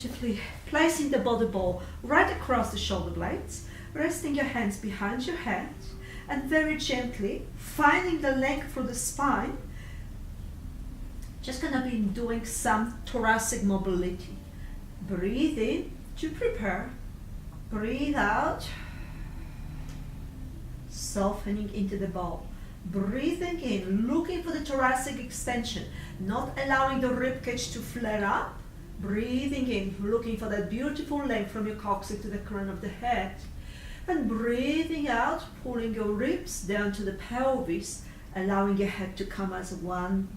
Gently placing the body ball right across the shoulder blades, resting your hands behind your head, and very gently finding the length through the spine. Just gonna be doing some thoracic mobility. Breathe in to prepare. Breathe out, softening into the ball. Breathing in, looking for the thoracic extension, not allowing the ribcage to flare up. Breathing in, looking for that beautiful length from your coccyx to the crown of the head. And breathing out, pulling your ribs down to the pelvis, allowing your head to come as one.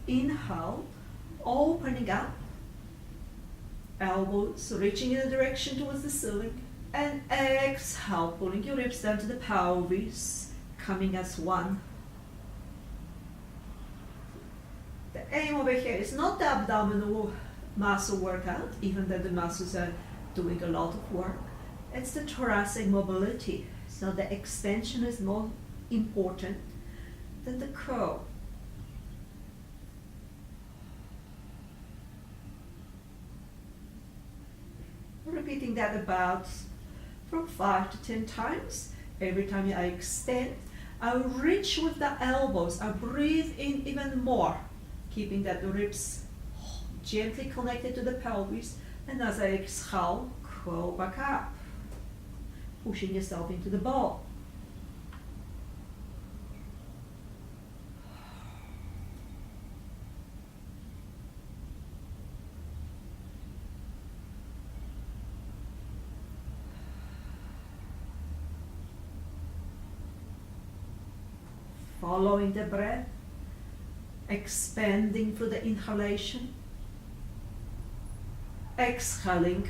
Inhale, opening up, elbows reaching in the direction towards the ceiling. And exhale, pulling your ribs down to the pelvis, coming as one. The aim over here is not the abdominal muscle workout, even though the muscles are doing a lot of work. It's the thoracic mobility. So the extension is more important than the curl. Repeating that about from 5 to 10 times. Every time I extend, I reach with the elbows. I breathe in even more, keeping that the ribs gently connected to the pelvis. And as I exhale, curl back up, pushing yourself into the ball. Following the breath, expanding through the inhalation, exhaling,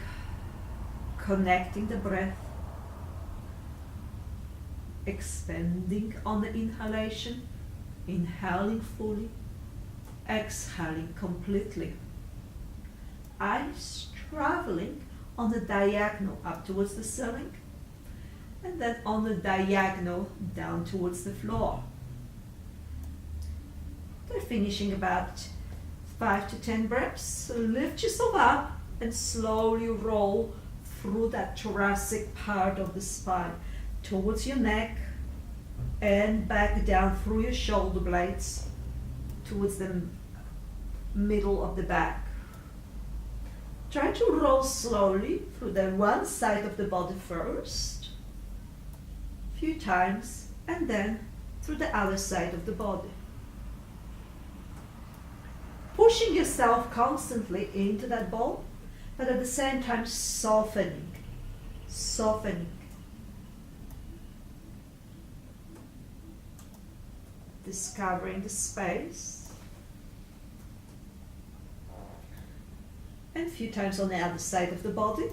connecting the breath, expanding on the inhalation, inhaling fully, exhaling completely. Eyes traveling on the diagonal up towards the ceiling, and then on the diagonal down towards the floor. They're finishing about 5 to 10 breaths. So lift yourself up and slowly roll through that thoracic part of the spine towards your neck and back down through your shoulder blades towards the middle of the back. Try to roll slowly through the one side of the body first, a few times, and then through the other side of the body. Pushing yourself constantly into that ball, but at the same time softening. Discovering the space. And a few times on the other side of the body.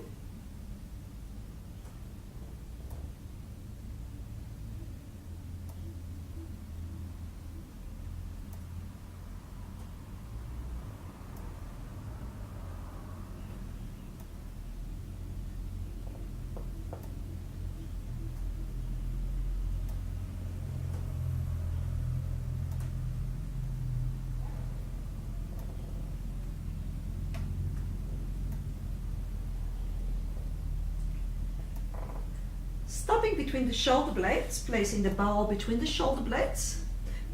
Stopping between the shoulder blades, placing the ball between the shoulder blades,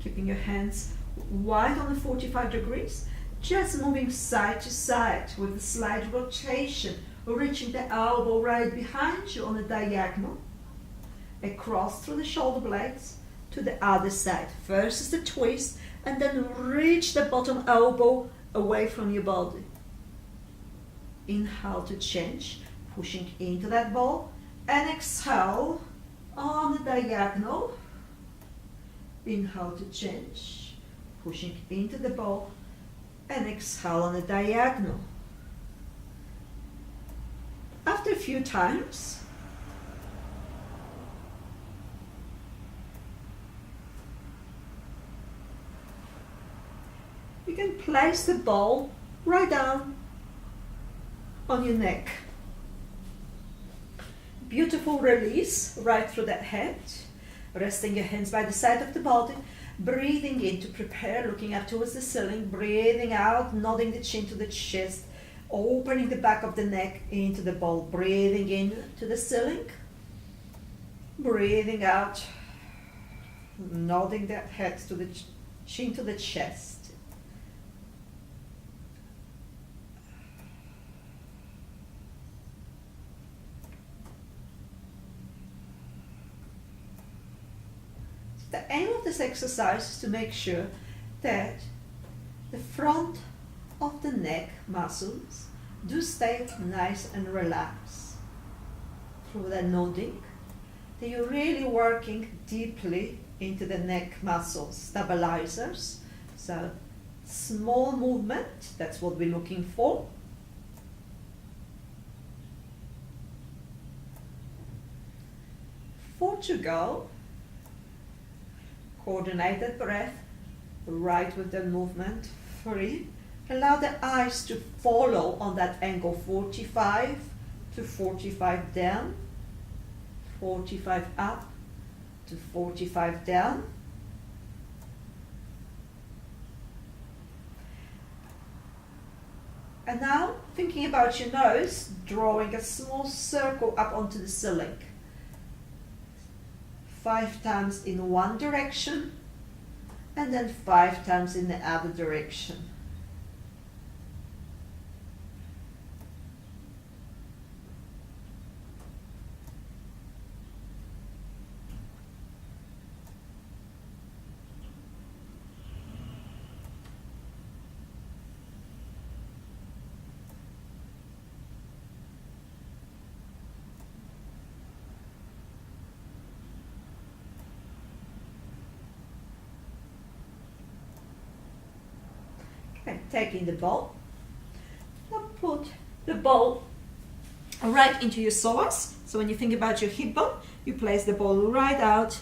keeping your hands wide on the 45 degrees, just moving side to side with a slight rotation, reaching the elbow right behind you on the diagonal, across through the shoulder blades to the other side. First is the twist, and then reach the bottom elbow away from your body. Inhale to change, pushing into that ball. And exhale on the diagonal. Inhale to change, pushing into the ball, and exhale on the diagonal. After a few times, you can place the ball right down on your neck. Beautiful release right through that head, resting your hands by the side of the body, breathing in to prepare, looking up towards the ceiling, breathing out, nodding the chin to the chest, opening the back of the neck into the ball, breathing in to the ceiling, breathing out, nodding that head to the chin to the chest. The aim of this exercise is to make sure that the front of the neck muscles do stay nice and relaxed. Through that nodding, that you're really working deeply into the neck muscles, stabilizers. So small movement, that's what we're looking for. Four to go. Coordinated breath, right with the movement, 3. Allow the eyes to follow on that angle, 45 to 45 down, 45 up to 45 down. And now, thinking about your nose, drawing a small circle up onto the ceiling. 5 times in one direction, and then 5 times in the other direction. Okay, taking the ball. Now put the ball right into your psoas. So when you think about your hip bone, you place the ball right out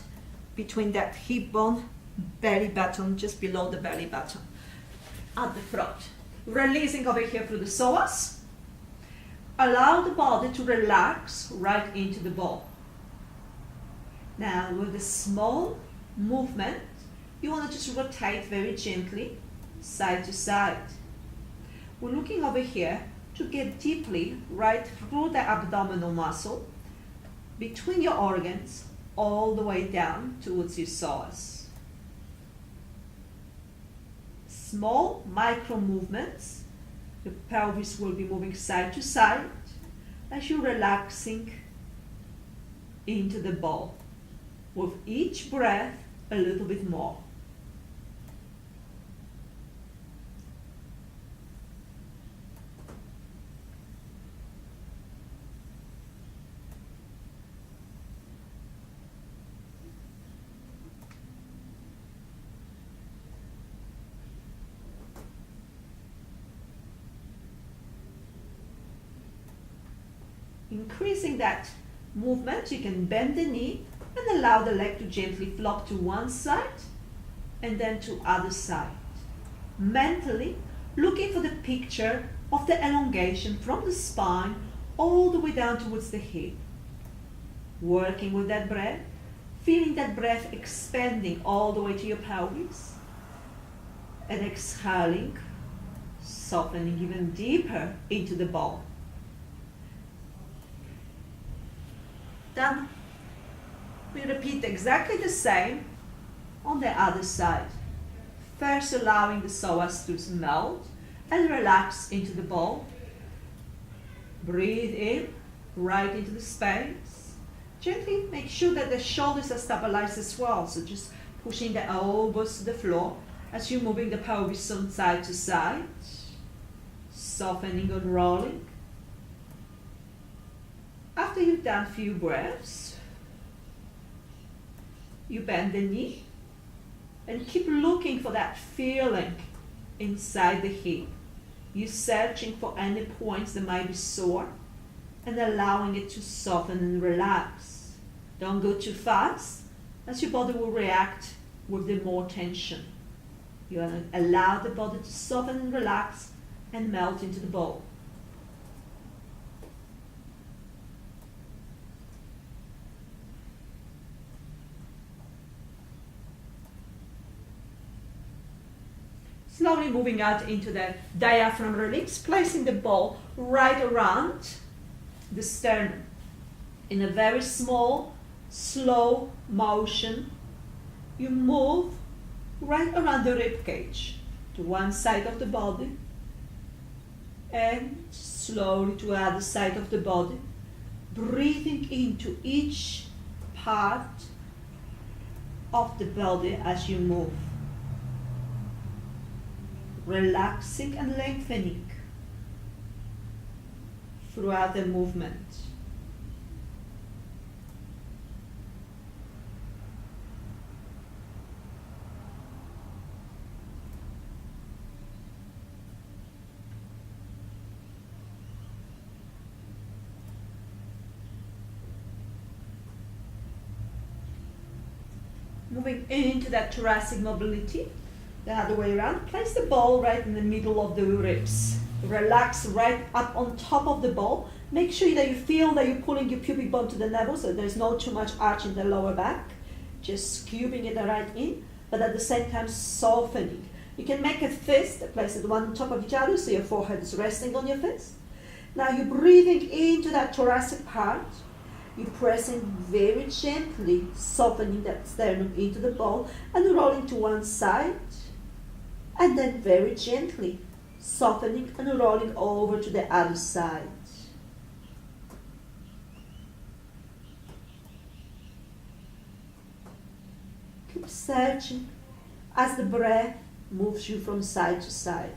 between that hip bone, belly button, just below the belly button, at the front. Releasing over here through the psoas. Allow the body to relax right into the ball. Now with a small movement, you want to just rotate very gently side to side. We're looking over here to get deeply right through the abdominal muscle, between your organs, all the way down towards your psoas. Small micro movements. The pelvis will be moving side to side as you're relaxing into the ball. With each breath, a little bit more. Increasing that movement, you can bend the knee and allow the leg to gently flop to one side and then to other side. Mentally, looking for the picture of the elongation from the spine all the way down towards the hip. Working with that breath, feeling that breath expanding all the way to your pelvis. And exhaling, softening even deeper into the ball. Then we repeat exactly the same on the other side. First allowing the psoas to melt and relax into the ball. Breathe in, right into the space. Gently make sure that the shoulders are stabilized as well. So just pushing the elbows to the floor as you're moving the pelvis from side to side. Softening and rolling. After you've done a few breaths, you bend the knee and keep looking for that feeling inside the hip. You're searching for any points that might be sore and allowing it to soften and relax. Don't go too fast, as your body will react with the more tension. You want to allow the body to soften and relax and melt into the ball. Slowly moving out into the diaphragm release, placing the ball right around the sternum in a very small, slow motion. You move right around the rib cage to one side of the body and slowly to the other side of the body, breathing into each part of the body as you move, relaxing and lengthening throughout the movement. Moving into that thoracic mobility, the other way around, place the ball right in the middle of the ribs. Relax right up on top of the ball. Make sure that you feel that you're pulling your pubic bone to the navel, so there's no too much arch in the lower back. Just scooping it right in, but at the same time softening. You can make a fist, place it one on top of each other so your forehead is resting on your fist. Now you're breathing into that thoracic part. You're pressing very gently, softening that sternum into the ball and rolling to one side. And then very gently, softening and rolling over to the other side. Keep searching as the breath moves you from side to side.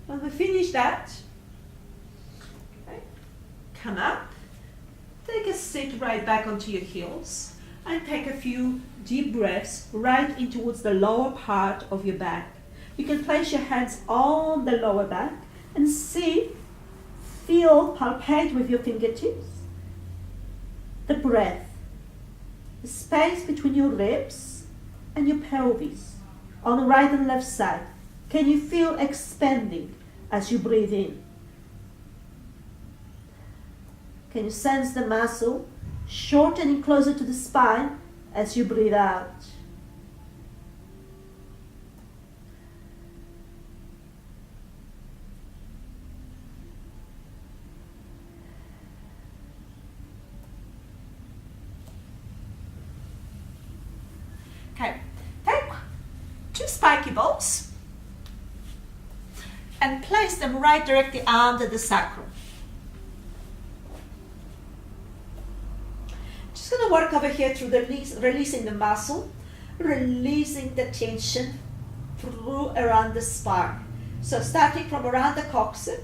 When we finish that, okay, come up, take a sit right back onto your heels, and take a few deep breaths right in towards the lower part of your back. You can place your hands on the lower back and see, feel, palpate with your fingertips the breath, the space between your ribs and your pelvis on the right and left side. Can you feel expanding as you breathe in? Can you sense the muscle shortening closer to the spine as you breathe out? Okay, take two spiky balls and place them right directly under the sacrum. Just going to work over here through the knees, releasing the muscle, releasing the tension through around the spine. So starting from around the coccyx,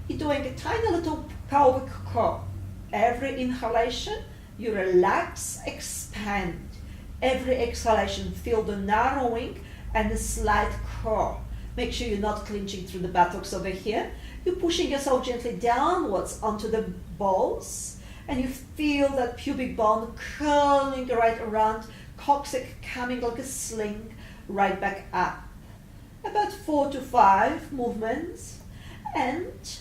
you're doing a tiny little pelvic curl. Every inhalation, you relax, expand. Every exhalation, feel the narrowing and the slight curl. Make sure you're not clenching through the buttocks over here. You're pushing yourself gently downwards onto the balls, and you feel that pubic bone curling right around, coccyx coming like a sling right back up. About 4 to 5 movements, and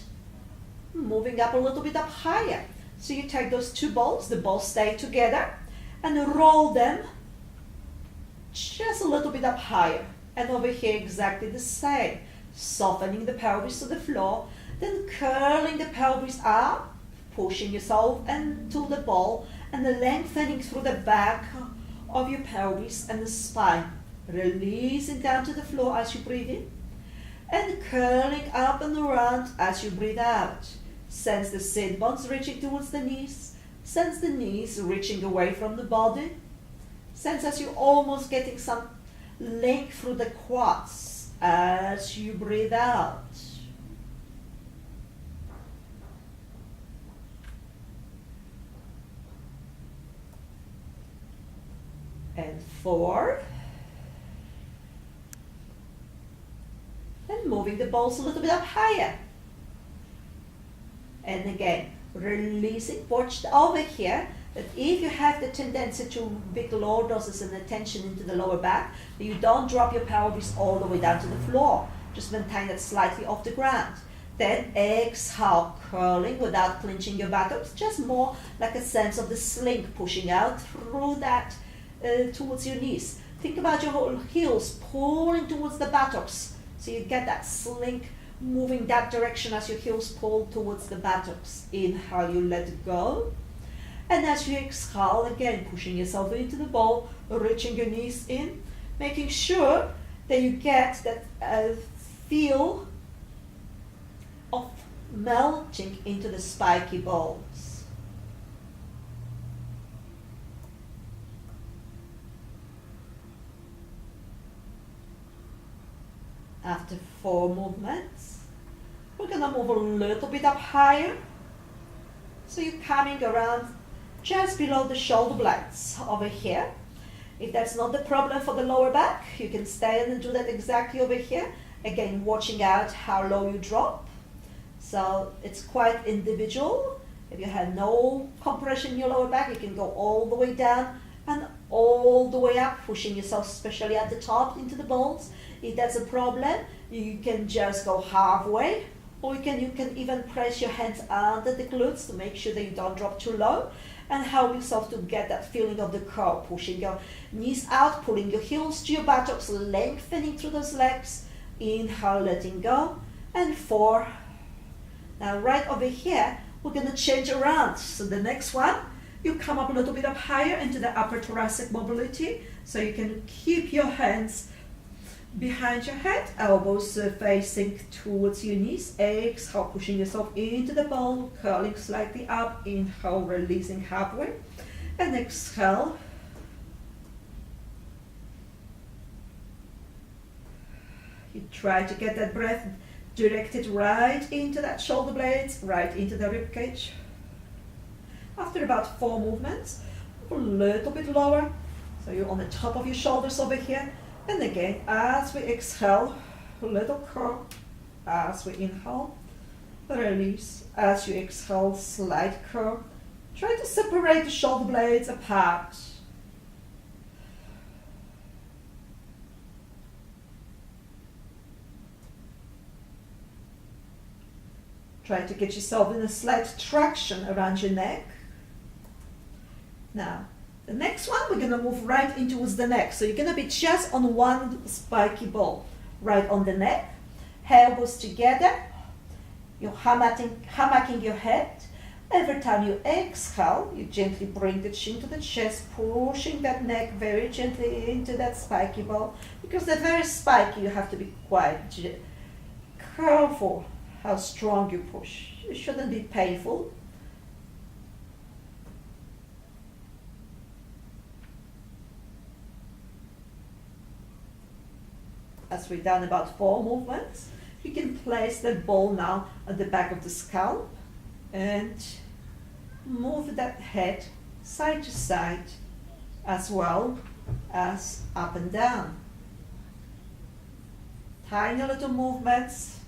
moving up a little bit up higher. So you take those two balls, the balls stay together, and roll them just a little bit up higher. And over here exactly the same, softening the pelvis to the floor, then curling the pelvis up, pushing yourself into the ball, and then lengthening through the back of your pelvis and the spine, releasing down to the floor as you breathe in, and curling up and around as you breathe out. Sense the sit bones reaching towards the knees, sense the knees reaching away from the body, sense as you're almost getting some length through the quads as you breathe out. And 4. And moving the balls a little bit up higher. And again, releasing. Watch over here that if you have the tendency to big lordosis and attention into the lower back, that you don't drop your pelvis all the way down to the floor. Just maintain it slightly off the ground. Then exhale, curling without clenching your buttocks, just more like a sense of the sling pushing out through that towards your knees. Think about your whole heels pulling towards the buttocks. So you get that sling moving that direction as your heels pull towards the buttocks. Inhale, you let it go. And as you exhale, again, pushing yourself into the ball, reaching your knees in, making sure that you get that feel of melting into the spiky balls. After 4 movements, we're going to move a little bit up higher. So you're coming around just below the shoulder blades over here. If that's not the problem for the lower back, you can stay and do that exactly over here. Again, watching out how low you drop. So it's quite individual. If you have no compression in your lower back, you can go all the way down and all the way up, pushing yourself, especially at the top, into the balls. If that's a problem, you can just go halfway, or you can even press your hands under the glutes to make sure that you don't drop too low, and help yourself to get that feeling of the curl, pushing your knees out, pulling your heels to your buttocks, lengthening through those legs. Inhale, letting go, and 4. Now right over here, we're going to change around. So the next one, you come up a little bit up higher into the upper thoracic mobility. So you can keep your hands behind your head, elbows facing towards your knees. Exhale, pushing yourself into the ball, curling slightly up. Inhale, releasing halfway. And exhale. You try to get that breath directed right into that shoulder blades, right into the rib cage. After about 4 movements, a little bit lower. So you're on the top of your shoulders over here. And again, as we exhale, a little curl. As we inhale, release. As you exhale, slight curl. Try to separate the shoulder blades apart. Try to get yourself in a slight traction around your neck. Now, the next one, we're going to move right in towards the neck. So you're going to be just on one spiky ball, right on the neck. Elbows together. You're hammocking your head. Every time you exhale, you gently bring the chin to the chest, pushing that neck very gently into that spiky ball. Because they're very spiky, you have to be quite careful how strong you push. It shouldn't be painful. As we've done about 4 movements, you can place that ball now at the back of the scalp and move that head side to side as well as up and down. Tiny little movements,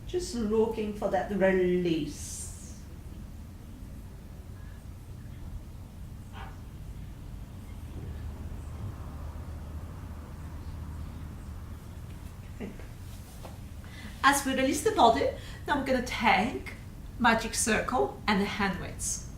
just looking for that release. Okay. As we release the body, now I'm going to take magic circle and the hand weights.